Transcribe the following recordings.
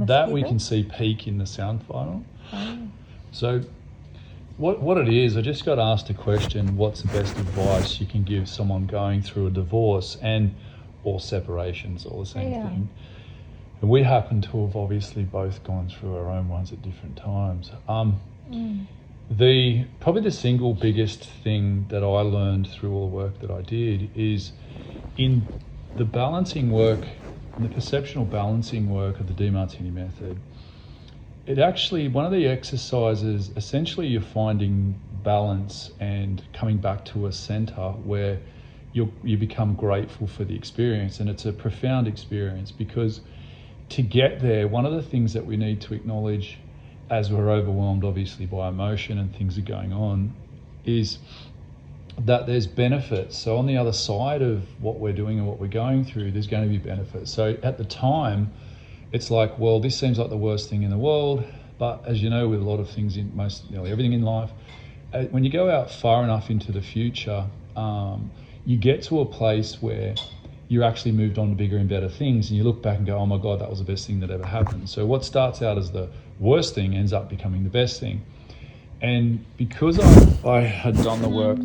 That we can see peak in the sound final. So what it is, I just got asked a question, what's the best advice you can give someone going through a divorce and or separations, all the same thing. And we happen to have obviously both gone through our own ones at different times. Probably the single biggest thing that I learned through all the work that I did is in the balancing work, in the perceptual balancing work of the DeMartini method. It actually, one of the exercises, essentially you're finding balance and coming back to a center where you become grateful for the experience, and it's a profound experience because to get there, one of the things that we need to acknowledge as we're overwhelmed obviously by emotion and things are going on is that there's benefits. So on the other side of what we're doing and what we're going through, there's going to be benefits. So at the time, it's like, well, this seems like the worst thing in the world. But as you know, with a lot of things in nearly everything in life, when you go out far enough into the future, you get to a place where you're actually moved on to bigger and better things. And you look back and go, oh my God, that was the best thing that ever happened. So what starts out as the worst thing ends up becoming the best thing. And because I had done the work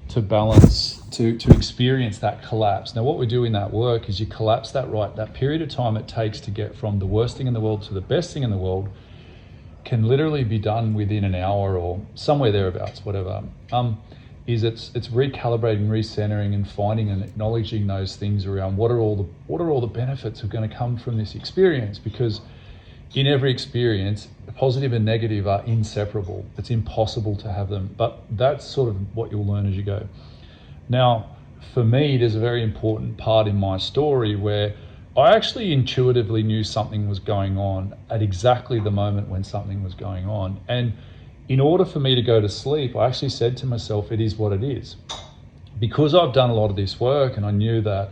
to experience that collapse. Now what we do in that work is you collapse that period of time it takes to get from the worst thing in the world to the best thing in the world can literally be done within an hour or somewhere thereabouts, whatever. It's recalibrating, recentering and finding and acknowledging those things around what are all the benefits that are going to come from this experience, because in every experience, positive and negative are inseparable. It's impossible to have them, but that's sort of what you'll learn as you go. Now, for me, there's a very important part in my story where I actually intuitively knew something was going on at exactly the moment when something was going on. And in order for me to go to sleep, I actually said to myself, it is what it is. Because I've done a lot of this work and I knew that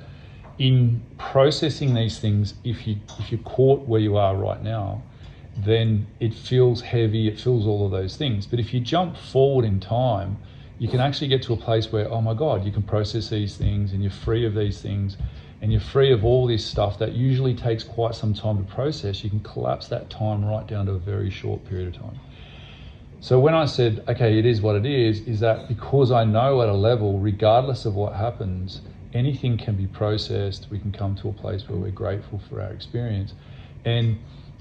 in processing these things, if you're caught where you are right now, then it feels heavy, it feels all of those things. But if you jump forward in time, you can actually get to a place where, oh my God, you can process these things and you're free of these things and you're free of all this stuff that usually takes quite some time to process. You can collapse that time right down to a very short period of time. So when I said, okay, it is what it is that because I know at a level, regardless of what happens, anything can be processed. We can come to a place where we're grateful for our experience. And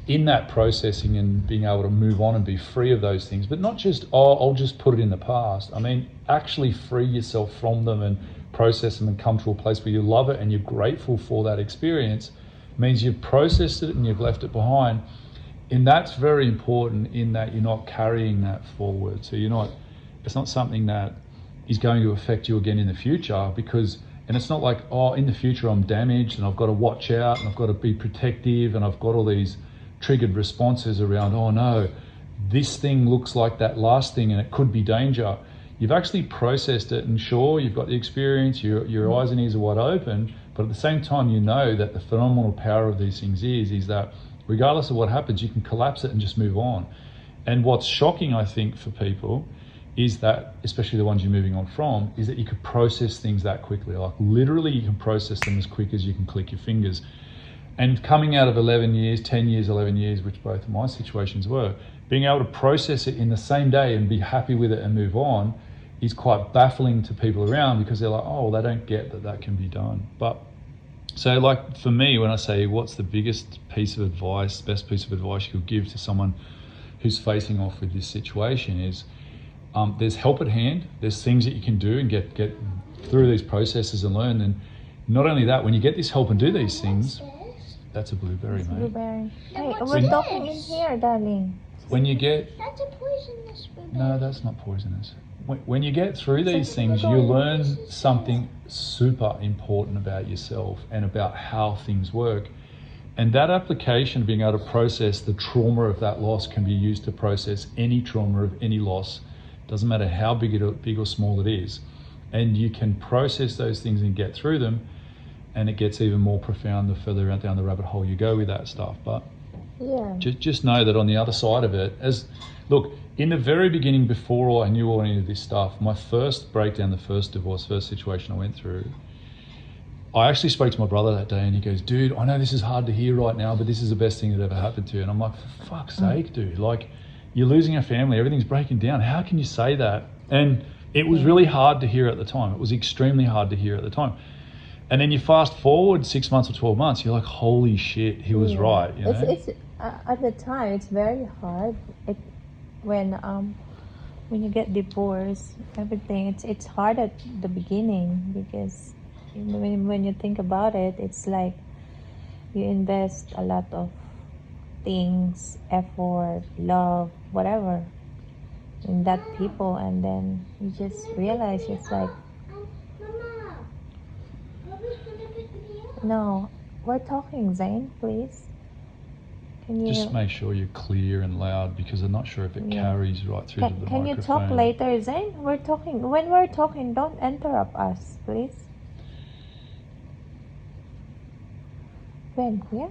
in that processing and being able to move on and be free of those things, but not just, I'll just put it in the past. I mean, actually free yourself from them and process them and come to a place where you love it and you're grateful for that experience means you've processed it and you've left it behind. And that's very important in that you're not carrying that forward. So it's not something that is going to affect you again in the future and it's not like, in the future I'm damaged and I've got to watch out and I've got to be protective and I've got all these triggered responses around, oh no, this thing looks like that last thing and it could be danger. You've actually processed it and sure, you've got the experience, your eyes and ears are wide open, but at the same time you know that the phenomenal power of these things is that regardless of what happens, you can collapse it and just move on. And what's shocking, I think, for people is that, especially the ones you're moving on from, is that you could process things that quickly. Like literally you can process them as quick as you can click your fingers. And coming out of 11 years, 10 years, 11 years, which both of my situations were, being able to process it in the same day and be happy with it and move on is quite baffling to people around because they're like, oh, they don't get that can be done. But so like for me, when I say what's the biggest piece of advice, best piece of advice you could give to someone who's facing off with this situation is there's help at hand. There's things that you can do and get through these processes and learn. And not only that, when you get this help and do these things, that's a blueberry, mate. Blueberry. Hey, we're talking in here, darling. When you get... That's a poisonous blueberry. No, that's not poisonous. When you get through these things, you learn something super important about yourself and about how things work. And that application, being able to process the trauma of that loss, can be used to process any trauma of any loss. Doesn't matter how big or small it is. And you can process those things and get through them. And it gets even more profound the further down the rabbit hole you go with that stuff. But just know that on the other side of it, look, in the very beginning, before I knew all any of this stuff, my first breakdown, the first divorce, first situation I went through, I actually spoke to my brother that day and he goes, dude, I know this is hard to hear right now, but this is the best thing that ever happened to you. And I'm like, for fuck's sake, dude, like you're losing a family, everything's breaking down. How can you say that? And it was really hard to hear at the time. It was extremely hard to hear at the time. And then you fast forward 6 months or 12 months, you're like, holy shit, he was right. You know? It's at the time it's very hard. When you get divorced, everything it's hard at the beginning because when you think about it, it's like you invest a lot of things, effort, love, whatever in that people, and then you just realize it's like, Mama, are we gonna pick me up? no, we're talking, Zane, please. Can you Just make sure you're clear and loud because I'm not sure if it Yeah. carries right through to the can you microphone. talk later, Zane? We're talking. When we're talking, don't interrupt us, please. Ben, yeah?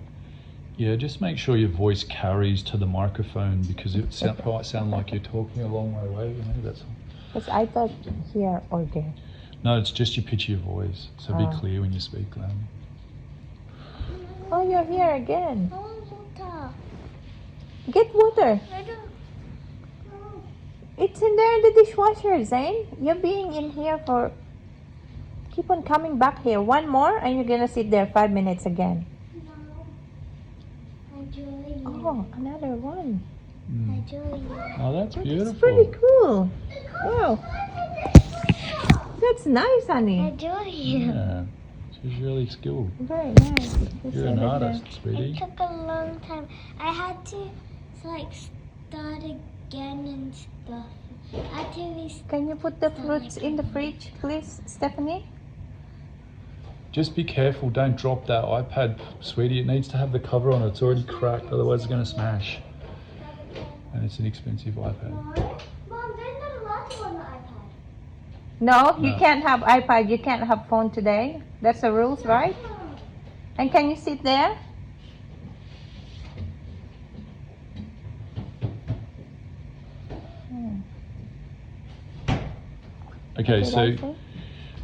Yeah, just make sure your voice carries to the microphone because it might sound like you're talking a long way away. You know, that's all. Because I thought here or there. No, it's just your pitch of your voice. So be Ah. clear when you speak loud. Oh, you're here again. I want water. Get water. I don't. No. It's in there in the dishwasher, Zane. You're being in here for... Keep on coming back here. One more and you're gonna sit there 5 minutes again. No. I enjoy you. Oh, another one. I Mm. enjoy you. Oh, that's That's beautiful. pretty cool. Wow. That's nice, I honey. enjoy you. Yeah, she's really skilled. Very nice. Just You're leave an it artist, It sweetie. took a long time. I had to like start again and stuff. I had to there. Can you put the fruits in the fridge, please, Stephanie? Just be careful, don't drop that iPad, sweetie. It needs to have the cover on it. It's already cracked, otherwise it's going to smash. And it's an expensive iPad. Mom, there's not allowed to on the iPad. No, you No. can't have iPad. You can't have phone today. That's the rules, right? And can you sit there? Okay, Did so I say?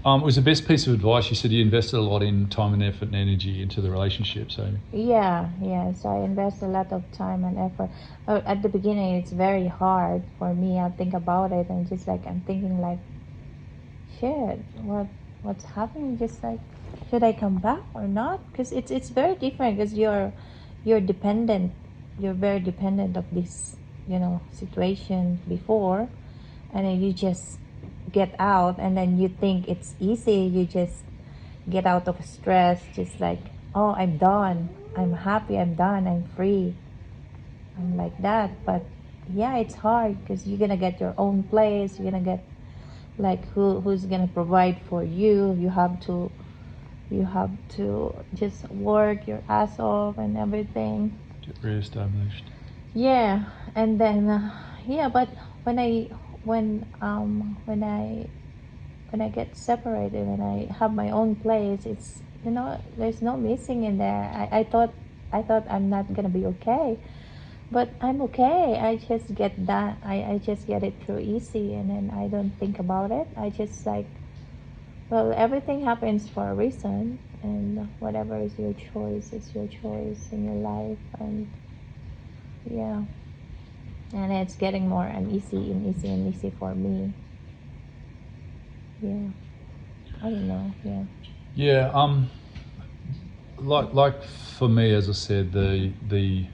it was the best piece of advice. You said you invested a lot in time and effort and energy into the relationship. So Yeah. So I invest a lot of time and effort. At the beginning, it's very hard for me. I think about it and just like I'm thinking like, shit, what's happening? Just like, should I come back or not? Because it's very different. Because you're dependent. You're very dependent of this, situation before, and then you just get out, and then you think it's easy. You just get out of stress, just like, oh, I'm done. I'm happy. I'm done. I'm free. I'm like that. But yeah, it's hard because you're gonna get your own place. You're gonna get like who's gonna provide for you. You have to just work your ass off and everything. get reestablished. Yeah, and then but when I get separated, when I have my own place, it's there's no missing in there. I thought I'm not gonna be okay, but I'm okay. I just get that. I just get it through easy, and then I don't think about it. I just like, well, everything happens for a reason, and whatever is your choice, it's your choice in your life, and yeah. And it's getting more easy for me. Yeah. I don't know. Yeah. Yeah, like for me, as I said, the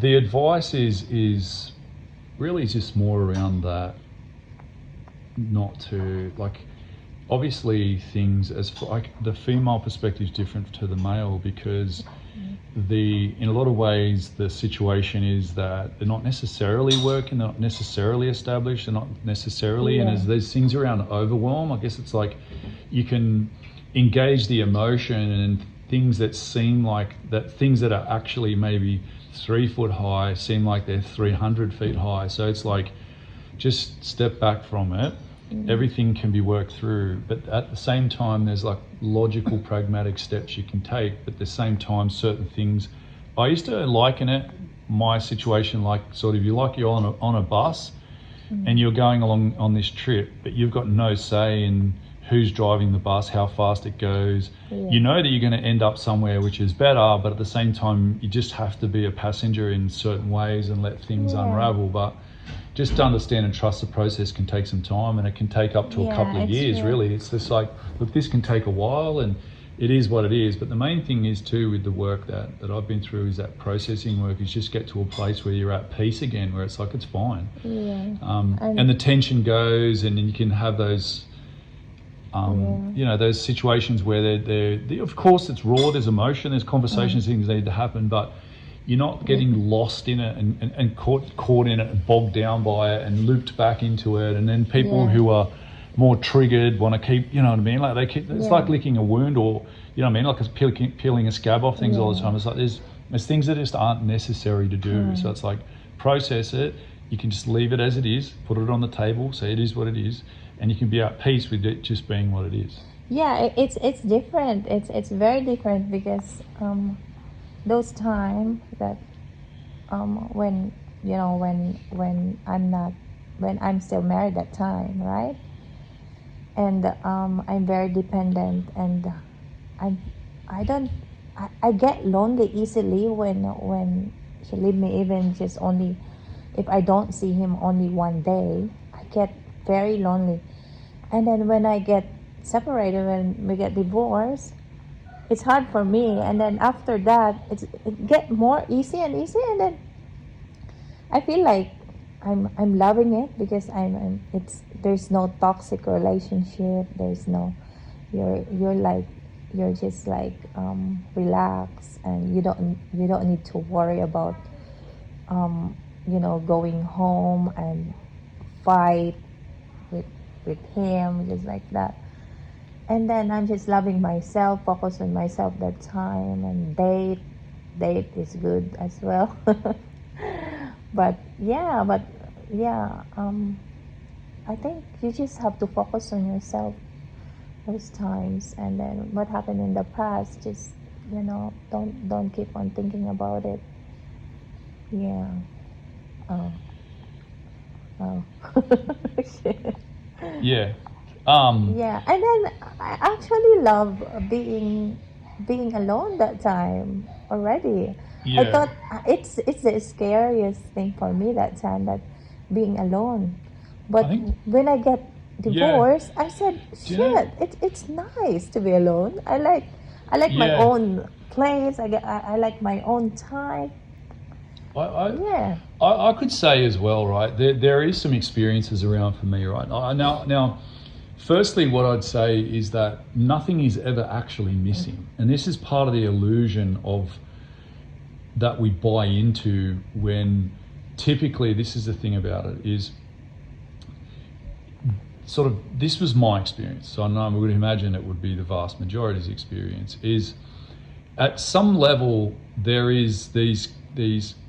advice is really just more around that, not to like. Obviously, things like the female perspective is different to the male because in a lot of ways the situation is that they're not necessarily working, they're not necessarily established, they're not necessarily, and as there's things around overwhelm, I guess it's like you can engage the emotion and things that seem like things that are actually maybe 3 foot high seem like they're 300 feet high. So it's like just step back from it. Everything can be worked through, but at the same time there's like logical pragmatic steps you can take, but at the same time certain things, I used to liken it, my situation, like sort of you're on a bus and you're going along on this trip, but you've got no say in who's driving the bus, how fast it goes. Yeah. You know that you're going to end up somewhere which is better, but at the same time, you just have to be a passenger in certain ways and let things Yeah. unravel. But just to understand and trust the process can take some time, and it can take up to a Yeah, couple of it's years, true. really. It's just like, look, this can take a while, and it is what it is. But the main thing is too with the work that I've been through is that processing work is just get to a place where you're at peace again, where it's like, it's fine. Yeah. And the tension goes, and then you can have those, you know, those situations where they're of course it's raw, there's emotion, there's conversations, things need to happen, but you're not getting lost in it and caught in it and bogged down by it and looped back into it. And then people Yeah. who are more triggered want to keep, you know what I mean? Like they keep, it's Yeah. like licking a wound, or, you know what I mean? Like it's peeling a scab off things all the Yeah. time. It's like there's things that just aren't necessary to do. So it's like, process it. You can just leave it as it is, put it on the table, say it is what it is, and you can be at peace with it just being what it is. Yeah, it's different. It's very different because those times that when you know when I'm still married that time, right? And I'm very dependent, and I get lonely easily when he leave me, even just only if I don't see him only one day. I get very lonely. And then when I get separated, when we get divorced, it's hard for me. And then after that, it get more easy and easy. And then I feel like I'm loving it because there's no toxic relationship. There's no, you're just like relax, and you don't need to worry about going home and fight with him, just like that. And then I'm just loving myself, focus on myself that time, and date is good as well. but yeah I think you just have to focus on yourself those times. And then what happened in the past, just don't keep on thinking about it. Yeah. Oh. Shit. Yeah. Yeah, and then I actually love being alone that time already. Yeah. I thought it's the scariest thing for me that time, that being alone. But I think- when I get divorced, I said, Do you know- shit, it's nice to be alone. I like my Yeah. own place. I like my own time. Yeah. I could say as well, right? There is some experiences around for me, right? Now, firstly, what I'd say is that nothing is ever actually missing, and this is part of the illusion of that we buy into. When typically, this is the thing about it, is sort of, this was my experience, so I would imagine it would be the vast majority's experience, is at some level there is these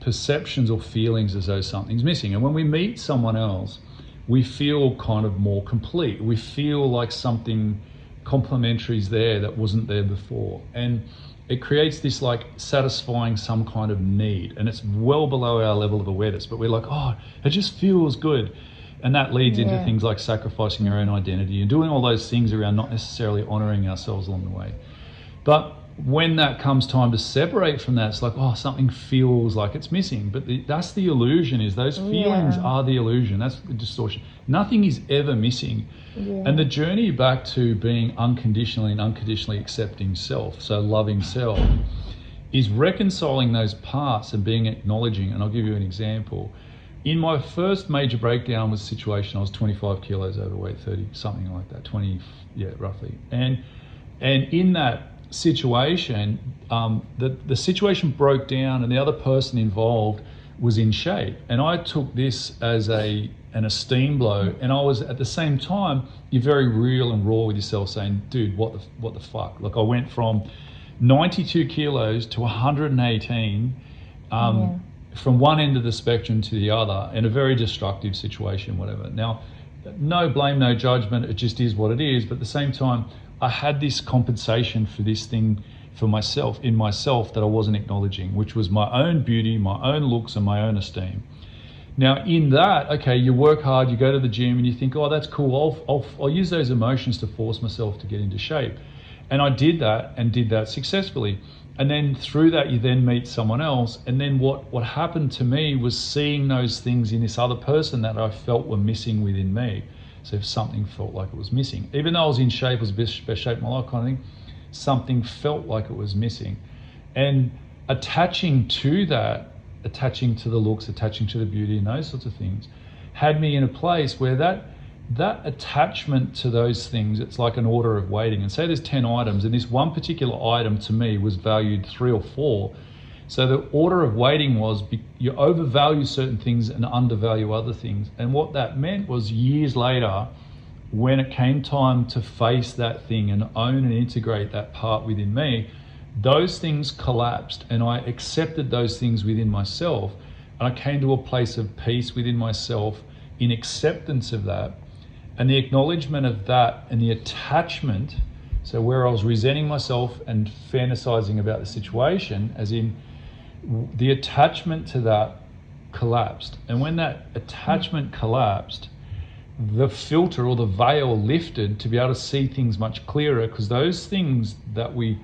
perceptions or feelings as though something's missing. And when we meet someone else, we feel kind of more complete. We feel like something complementary is there that wasn't there before. And it creates this like satisfying some kind of need. And it's well below our level of awareness, but we're like, oh, it just feels good. And that leads into things like sacrificing our own identity and doing all those things around not necessarily honoring ourselves along the way. But when that comes time to separate from that, it's like, oh, something feels like it's missing. But that's the illusion, is those feelings are the illusion. That's the distortion. Nothing is ever missing. Yeah. And the journey back to being unconditionally and unconditionally accepting self, so loving self, is reconciling those parts and being acknowledging. And I'll give you an example. In my first major breakdown was a situation, I was 25 kilos overweight, 30, something like that, 20, roughly. And in that situation, the situation broke down, and the other person involved was in shape, and I took this as an esteem blow. And I was, at the same time, you're very real and raw with yourself, saying, dude, what the fuck? Like, I went from 92 kilos to 118 from one end of the spectrum to the other, in a very destructive situation, whatever. Now, no blame, no judgment, it just is what it is. But at the same time, I had this compensation for this thing for myself, in myself, that I wasn't acknowledging, which was my own beauty, my own looks, and my own esteem. Now, in that, okay, you work hard, you go to the gym, and you think, oh, that's cool. I'll use those emotions to force myself to get into shape. And I did that and did that successfully. And then through that, you then meet someone else. And then what happened to me was seeing those things in this other person that I felt were missing within me. So if something felt like it was missing, even though I was in shape, was best shape of my life kind of thing, something felt like it was missing. And attaching to that, attaching to the looks, attaching to the beauty and those sorts of things, had me in a place where that attachment to those things, it's like an order of weighting. And say there's 10 items, and this one particular item to me was valued 3 or 4. So the order of weighting was you overvalue certain things and undervalue other things. And what that meant was years later, when it came time to face that thing and own and integrate that part within me, those things collapsed, and I accepted those things within myself. And I came to a place of peace within myself in acceptance of that, and the acknowledgement of that, and the attachment. So where I was resenting myself and fantasizing about the situation, as in the attachment to that collapsed. And when that attachment collapsed, the filter or the veil lifted to be able to see things much clearer, because those things that we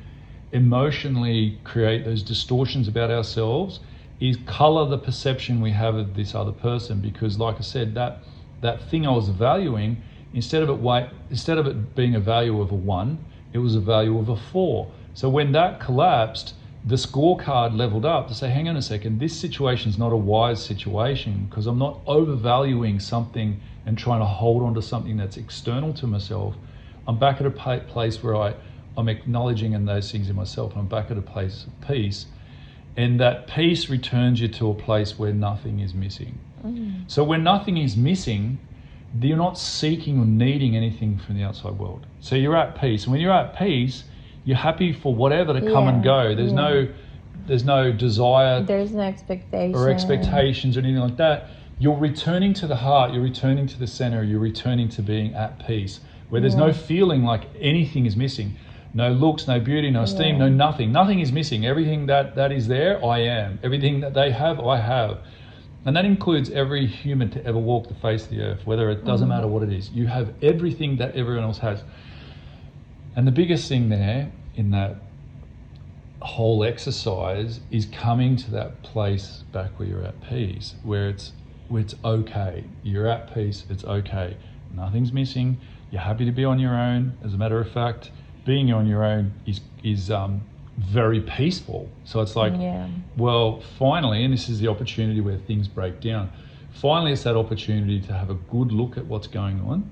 emotionally create, those distortions about ourselves, is color the perception we have of this other person. Because like I said, that thing I was valuing, instead of it being a value of a 1, it was a value of a 4. So when that collapsed, the scorecard leveled up to say, hang on a second, this situation is not a wise situation, because I'm not overvaluing something and trying to hold on to something that's external to myself. I'm back at a place where I'm acknowledging in those things in myself, and I'm back at a place of peace. And that peace returns you to a place where nothing is missing. So when nothing is missing, you're not seeking or needing anything from the outside world. So you're at peace. And when you're at peace, you're happy for whatever to come and go. There's no desire. There's no expectation. Or expectations or anything like that. You're returning to the heart. You're returning to the center. You're returning to being at peace, where there's no feeling like anything is missing. No looks, no beauty, no esteem, no nothing. Nothing is missing. Everything that is there, I am. Everything that they have, I have. And that includes every human to ever walk the face of the earth, whether it doesn't matter what it is. You have everything that everyone else has. And the biggest thing there in that whole exercise is coming to that place back where you're at peace, where it's okay. You're at peace, it's okay. Nothing's missing. You're happy to be on your own. As a matter of fact, being on your own is very peaceful. So it's like, well, finally, and this is the opportunity where things break down. Finally, it's that opportunity to have a good look at what's going on,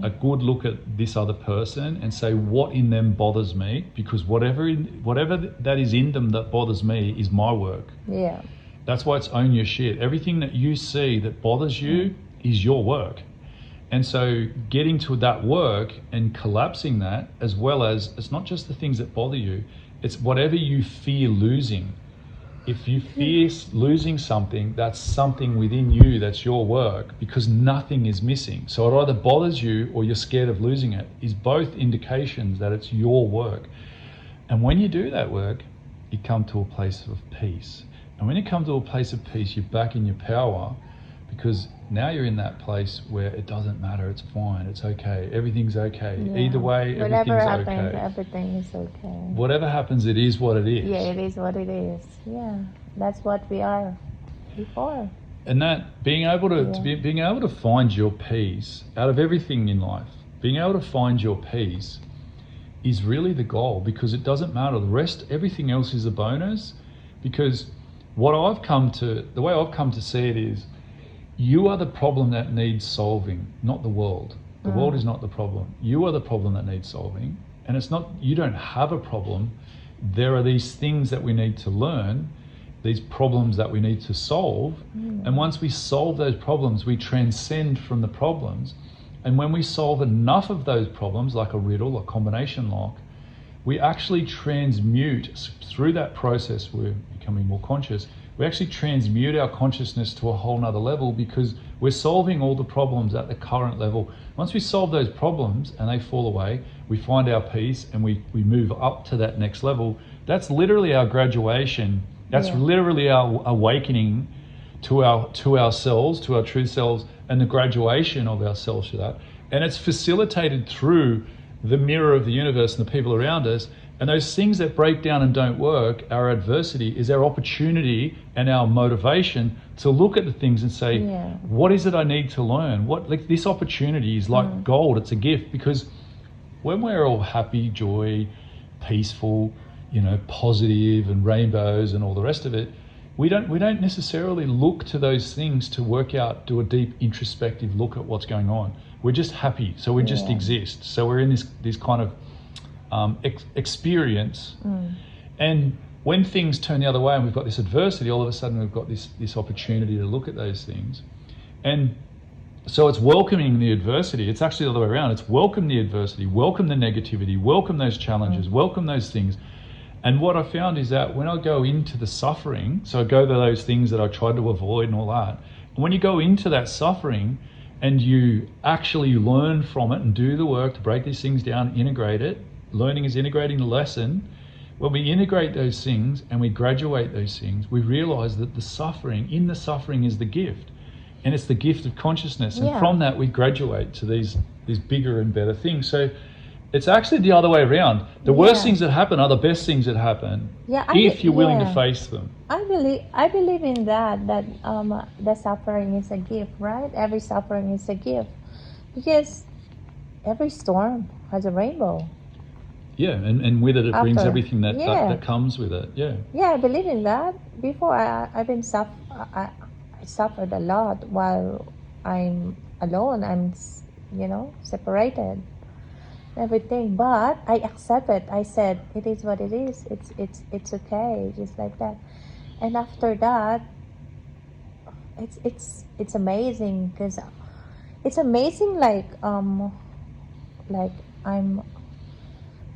a good look at this other person, and say what in them bothers me, because whatever that is in them that bothers me is my work. Yeah. That's why it's own your shit. Everything that you see that bothers you is your work. And so getting to that work and collapsing that, as well as, it's not just the things that bother you, it's whatever you fear losing. If you fear losing something, that's something within you that's your work, because nothing is missing. So it either bothers you or you're scared of losing it, is both indications that it's your work. And when you do that work, you come to a place of peace. And when you come to a place of peace, you're back in your power, because now you're in that place where it doesn't matter, it's fine, it's okay, everything's okay. Either way, whatever everything's happens, okay. everything is okay. Whatever happens, it is what it is. Yeah, it is what it is. Yeah, that's what we are before. And that being able to find your peace out of everything in life, being able to find your peace is really the goal, because it doesn't matter. The rest, everything else is a bonus. Because the way I've come to see it is, you are the problem that needs solving, not the world. The world is not the problem. You are the problem that needs solving. And it's not, you don't have a problem. There are these things that we need to learn, these problems that we need to solve. And once we solve those problems, we transcend from the problems. And when we solve enough of those problems, like a riddle, a combination lock, we actually transmute, through that process, we're becoming more conscious, we actually transmute our consciousness to a whole nother level, because we're solving all the problems at the current level. Once we solve those problems and they fall away, we find our peace and we move up to that next level. That's literally our graduation. That's literally our awakening to ourselves, to our true selves, and the graduation of ourselves to that. And it's facilitated through the mirror of the universe and the people around us. And those things that break down and don't work, our adversity is our opportunity and our motivation to look at the things and say, what is it I need to learn? Like this opportunity is like gold. It's a gift, because when we're all happy, joy, peaceful, positive and rainbows and all the rest of it, we don't necessarily look to those things to work out, do a deep introspective look at what's going on. We're just happy, so we just exist. So we're in this kind of experience. And when things turn the other way and we've got this adversity, all of a sudden we've got this opportunity to look at those things. And so it's welcoming the adversity. It's actually the other way around. It's welcome the adversity, welcome the negativity, welcome those challenges, welcome those things. And what I found is that when I go into the suffering, so I go to those things that I tried to avoid and all that, and when you go into that suffering and you actually learn from it and do the work to break these things down, integrate it, learning is integrating the lesson. When we integrate those things and we graduate those things, we realize that in the suffering is the gift. And it's the gift of consciousness. And from that, we graduate to these bigger and better things. So it's actually the other way around. The worst things that happen are the best things that happen if you're willing to face them. I believe in that the suffering is a gift, right? Every suffering is a gift. Because every storm has a rainbow. Yeah, and with it brings everything that comes with it. Yeah, I believe in that. Before I suffered a lot while I'm alone. I'm separated, everything. But I accept it. I said it is what it is. It's okay, just like that. And after that, it's amazing, because it's amazing.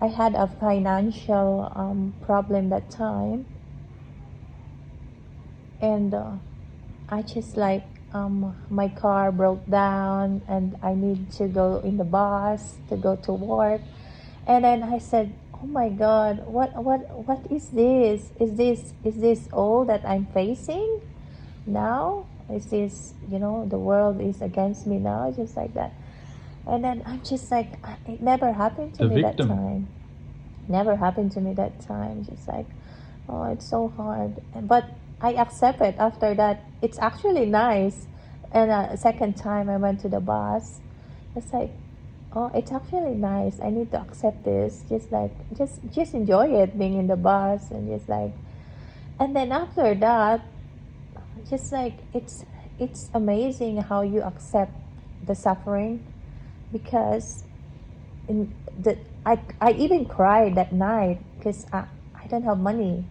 I had a financial problem that time, and I just my car broke down, and I need to go in the bus to go to work, and then I said, "Oh my God, what is this? Is this all that I'm facing now? Is this the world is against me now?" Just like that. And then I'm just like, it never happened to me that time. Never happened to me that time. Just like, oh, it's so hard. But I accept it after that. It's actually nice. And second time I went to the bus, it's like, oh, it's actually nice. I need to accept this. Just enjoy it, being in the bus, and just like, and then after that, just like, it's amazing how you accept the suffering. Because I even cried that night, because I don't have money.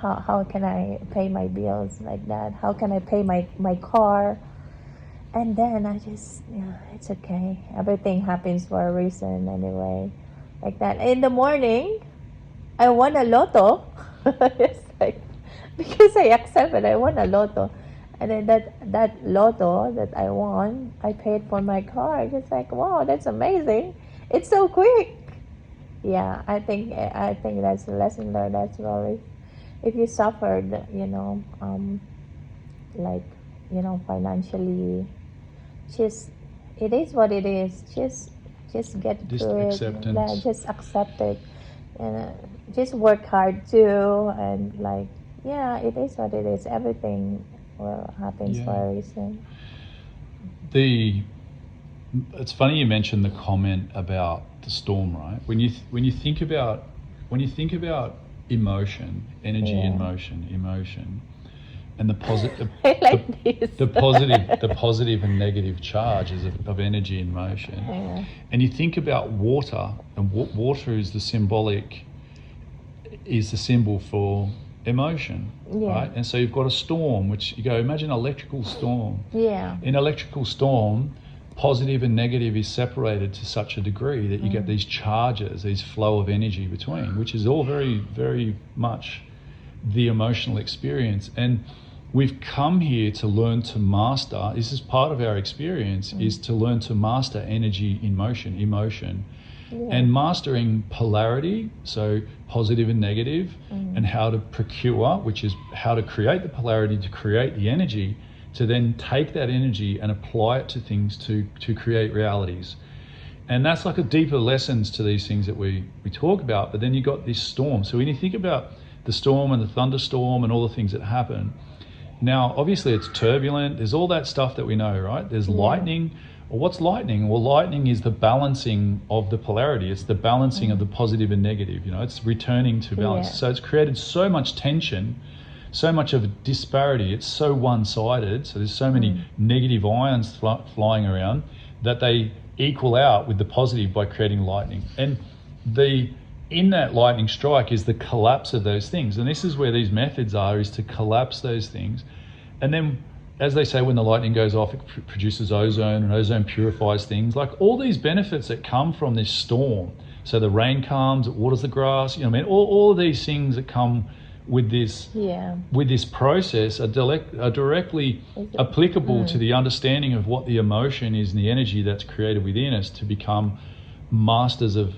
How can I pay my bills like that? How can I pay my car? And then I just, it's okay. Everything happens for a reason anyway, like that. In the morning, I won a lotto. It's like, because I accepted, I won a lotto. And then that lotto that I won, I paid for my car. Just like, wow, that's amazing. It's so quick. Yeah, I think that's a lesson learned as well. If you suffered, financially, it is what it is. Just get through acceptance. it. Yeah, just accept it, and just work hard too. And it is what it is. Everything happens for a reason. It's funny you mentioned the comment about the storm, right? When you think about emotion, energy in motion, emotion, and the positive, the positive and negative charges of energy in motion, and you think about water, and water is the symbol for emotion, right? And so you've got a storm, which you go, imagine an electrical storm. Yeah. In electrical storm, positive and negative is separated to such a degree that you get these charges, these flow of energy between, which is all very, very much the emotional experience. And we've come here to learn to master, this is part of our experience, is to learn to master energy in motion, emotion. And mastering polarity, so positive and negative, and how to procure, which is how to create the polarity to create the energy, to then take that energy and apply it to things to create realities. And that's like a deeper lessons to these things that we talk about. But then you got this storm. So when you think about the storm and the thunderstorm and all the things that happen, now obviously it's turbulent. There's all that stuff that we know, right? There's lightning. Well, what's lightning? Well, lightning is the balancing of the polarity. It's the balancing of the positive and negative. You know, it's returning to balance. Yeah. So it's created so much tension, so much of a disparity. It's so one-sided. So there's so many negative ions flying around that they equal out with the positive by creating lightning. And in that lightning strike is the collapse of those things. And this is where these methods are, is to collapse those things. And then, as they say, when the lightning goes off, it produces ozone, and ozone purifies things. Like all these benefits that come from this storm. So the rain comes, it waters the grass, you know what I mean? All of these things that come with this process are directly applicable to the understanding of what the emotion is and the energy that's created within us to become masters of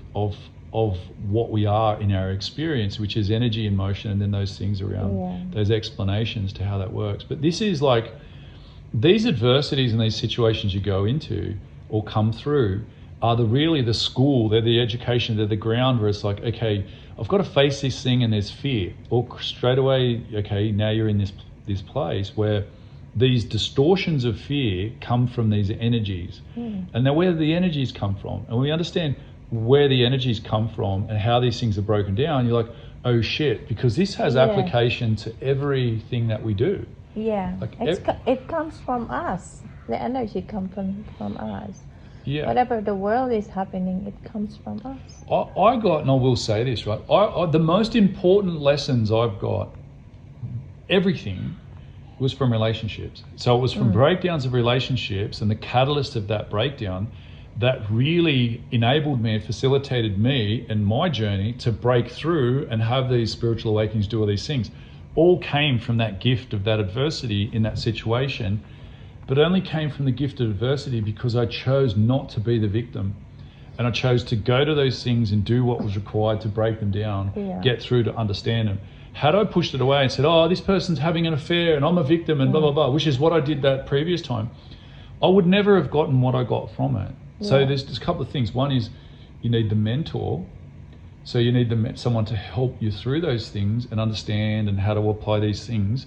what we are in our experience, which is energy and motion, and then those things around those explanations to how that works. But this is like, these adversities and these situations you go into or come through are really the school, they're the education, they're the ground where it's like, okay, I've got to face this thing and there's fear. Or straight away, okay, now you're in this place where these distortions of fear come from these energies. And now where do the energies come from? And we understand where the energies come from and how these things are broken down, you're like, oh shit, because this has application to everything that we do. Yeah, Like it comes from us. The energy comes from us. Yeah. Whatever the world is happening, it comes from us. I got, and I will say this, right? The most important lessons I've got, everything was from relationships. So it was from breakdowns of relationships, and the catalyst of that breakdown that really enabled me and facilitated me and my journey to break through and have these spiritual awakenings, do all these things, all came from that gift of that adversity in that situation. But it only came from the gift of adversity because I chose not to be the victim. And I chose to go to those things and do what was required to break them down, get through to understand them. Had I pushed it away and said, oh, this person's having an affair and I'm a victim and blah, blah, blah, which is what I did that previous time, I would never have gotten what I got from it. So there's a couple of things. One is you need the mentor. So you need someone to help you through those things and understand and how to apply these things.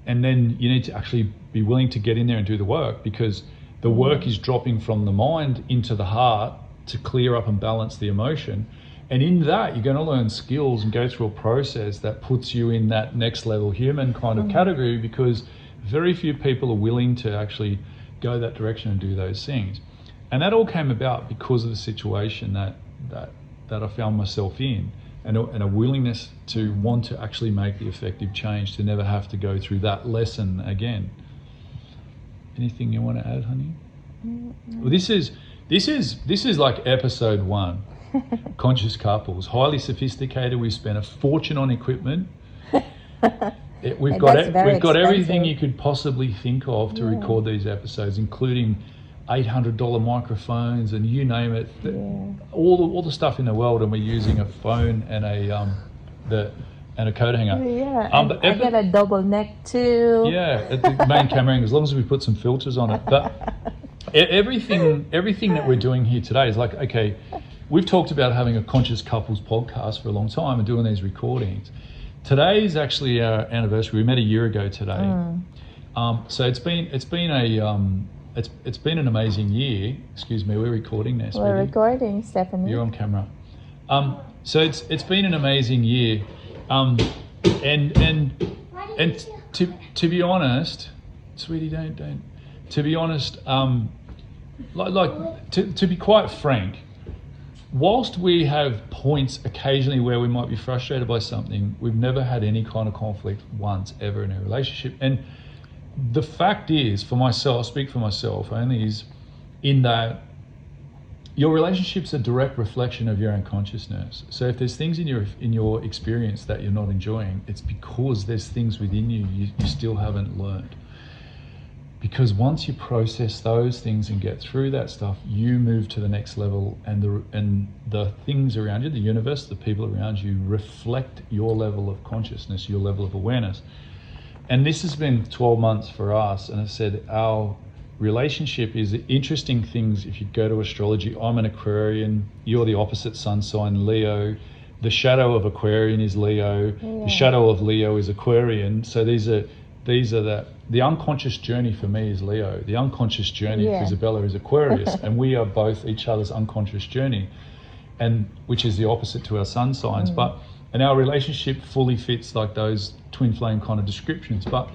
And then you need to actually be willing to get in there and do the work, because the work is dropping from the mind into the heart to clear up and balance the emotion. And in that, you're going to learn skills and go through a process that puts you in that next level human kind of category, because very few people are willing to actually go that direction and do those things. And that all came about because of the situation that I found myself in, and a willingness to want to actually make the effective change, to never have to go through that lesson again. Anything you want to add, honey? Well, this is like episode 1. Conscious couples, highly sophisticated. We spent a fortune on equipment. We've got everything you could possibly think of to record these episodes, including $800 microphones and you name it, all the stuff in the world, and we're using a phone and a coat hanger. But I got a double neck too. At the main camera angle, as long as we put some filters on it. But everything that we're doing here today is like, okay, we've talked about having a Conscious Couples podcast for a long time and doing these recordings. Today is actually our anniversary. We met a year ago today. So it's been an amazing year. Excuse me, we're recording now. We're recording, Stephanie. You're on camera. So it's been an amazing year, and to be honest, sweetie, don't. To be honest, to be quite frank, whilst we have points occasionally where we might be frustrated by something, we've never had any kind of conflict once ever in a relationship. And the fact is, for myself, I'll speak for myself only, is in that your relationship's a direct reflection of your own consciousness. So if there's things in your experience that you're not enjoying, it's because there's things within you still haven't learned. Because once you process those things and get through that stuff, you move to the next level, and the things around you, the universe, the people around you, reflect your level of consciousness, your level of awareness. And this has been 12 months for us, and I said our relationship is interesting things. If you go to astrology, I'm an Aquarian, you're the opposite sun sign, Leo. The shadow of Aquarian is Leo. Yeah. The shadow of Leo is Aquarian. So these are the unconscious journey for me is Leo. The unconscious journey Yeah. for Isabella is Aquarius, and we are both each other's unconscious journey, and which is the opposite to our sun signs. And our relationship fully fits like those twin flame kind of descriptions. But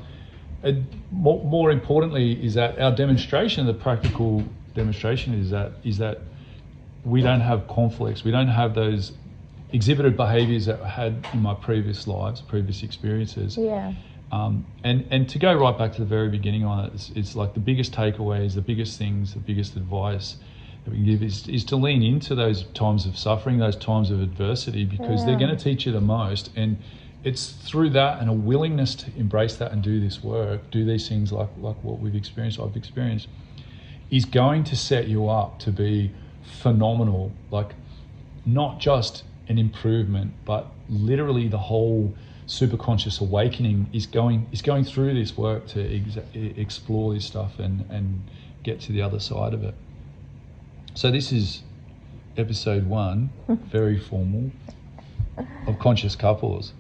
more importantly is that our demonstration, the practical demonstration, is that we don't have conflicts. We don't have those exhibited behaviors that I had in my previous lives, previous experiences. Yeah. And to go right back to the very beginning on it, it's like the biggest takeaways, the biggest things, the biggest advice that we can give is to lean into those times of suffering, those times of adversity, because they're going to teach you the most. And it's through that and a willingness to embrace that and do this work, do these things like what we've experienced, I've experienced, is going to set you up to be phenomenal. Like not just an improvement, but literally the whole superconscious awakening is going through this work to explore this stuff and get to the other side of it. So this is episode 1, very formal, of Conscious Couples.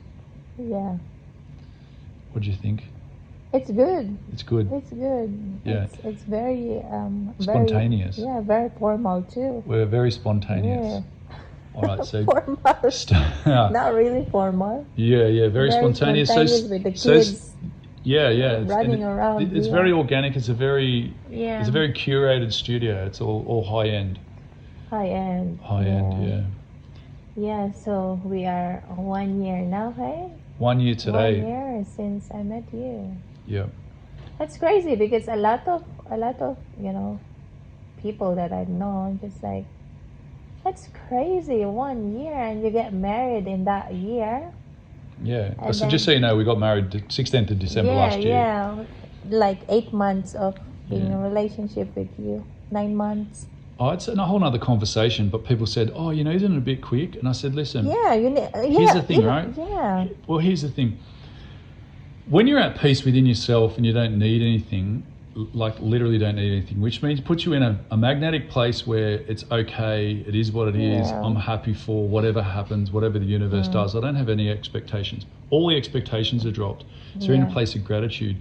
Yeah. What do you think? It's good. It's good. It's good. Yeah. It's very Spontaneous. Very formal too. We're very spontaneous. All right, so Formal. Not really formal. Yeah, very spontaneous. With the kids Yeah. running around. It's very organic. It's a very Yeah. curated studio. It's all high end. High end. Yeah. Yeah, so we are 1 year now, hey? 1 year today. 1 year since I met you. Yeah. That's crazy because a lot of people that I've known just like, that's crazy, 1 year and you get married in that year. Yeah. And So just so you know, we got married 16th of December last year. Yeah, like 8 months of being in a relationship with you, 9 months. Oh, it's a whole other conversation, but people said, oh, isn't it a bit quick? And I said, listen, Here's the thing, right? Yeah. Well, here's the thing. When you're at peace within yourself and you don't need anything, like literally don't need anything, which means puts you in a magnetic place where it's okay, it is what it is, I'm happy for whatever happens, whatever the universe does. I don't have any expectations. All the expectations are dropped. So you're in a place of gratitude.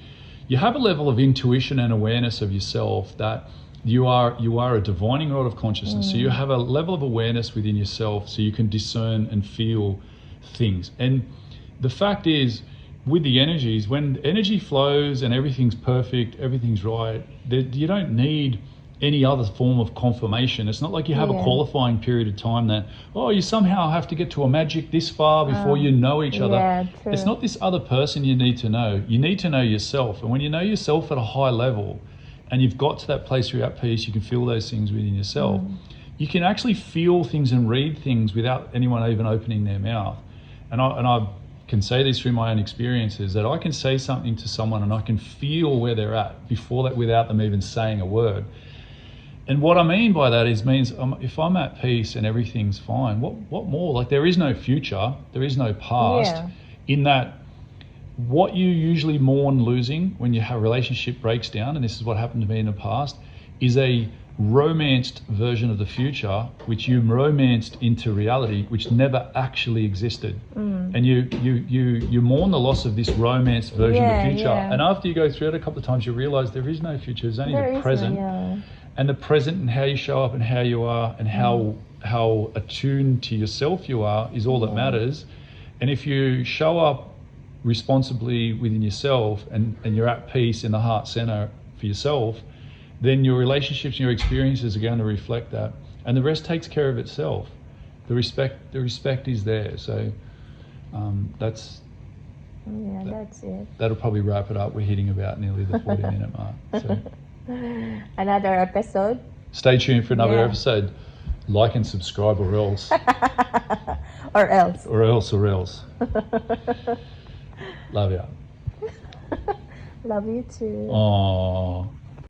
You have a level of intuition and awareness of yourself that you are a divining rod of consciousness. So you have a level of awareness within yourself so you can discern and feel things. And the fact is, with the energies, when energy flows and everything's perfect, everything's right, you don't need any other form of confirmation. It's not like you have a qualifying period of time that, you somehow have to get to a magic this far before you know each other. Yeah, true. It's not this other person you need to know. You need to know yourself. And when you know yourself at a high level and you've got to that place where you're at peace, you can feel those things within yourself. You can actually feel things and read things without anyone even opening their mouth. And I can say this through my own experiences, that I can say something to someone and I can feel where they're at before that without them even saying a word. And what I mean by that means if I'm at peace and everything's fine, what more? Like there is no future, there is no past. In that, what you usually mourn losing when your relationship breaks down, and this is what happened to me in the past, is a romanced version of the future, which you romanced into reality, which never actually existed. And you mourn the loss of this romanced version of the future. And after you go through it a couple of times, you realize there is no future, there's only the present. And the present and how you show up and how you are and how attuned to yourself you are is all that matters. And if you show up responsibly within yourself and you're at peace in the heart center for yourself, then your relationships and your experiences are going to reflect that, and the rest takes care of itself. The respect is there. So that's it. That'll probably wrap it up. We're hitting about nearly the 40-minute mark. So another episode. Stay tuned for another episode. Like and subscribe, or else. Or else. Love you. Love you too. Aww.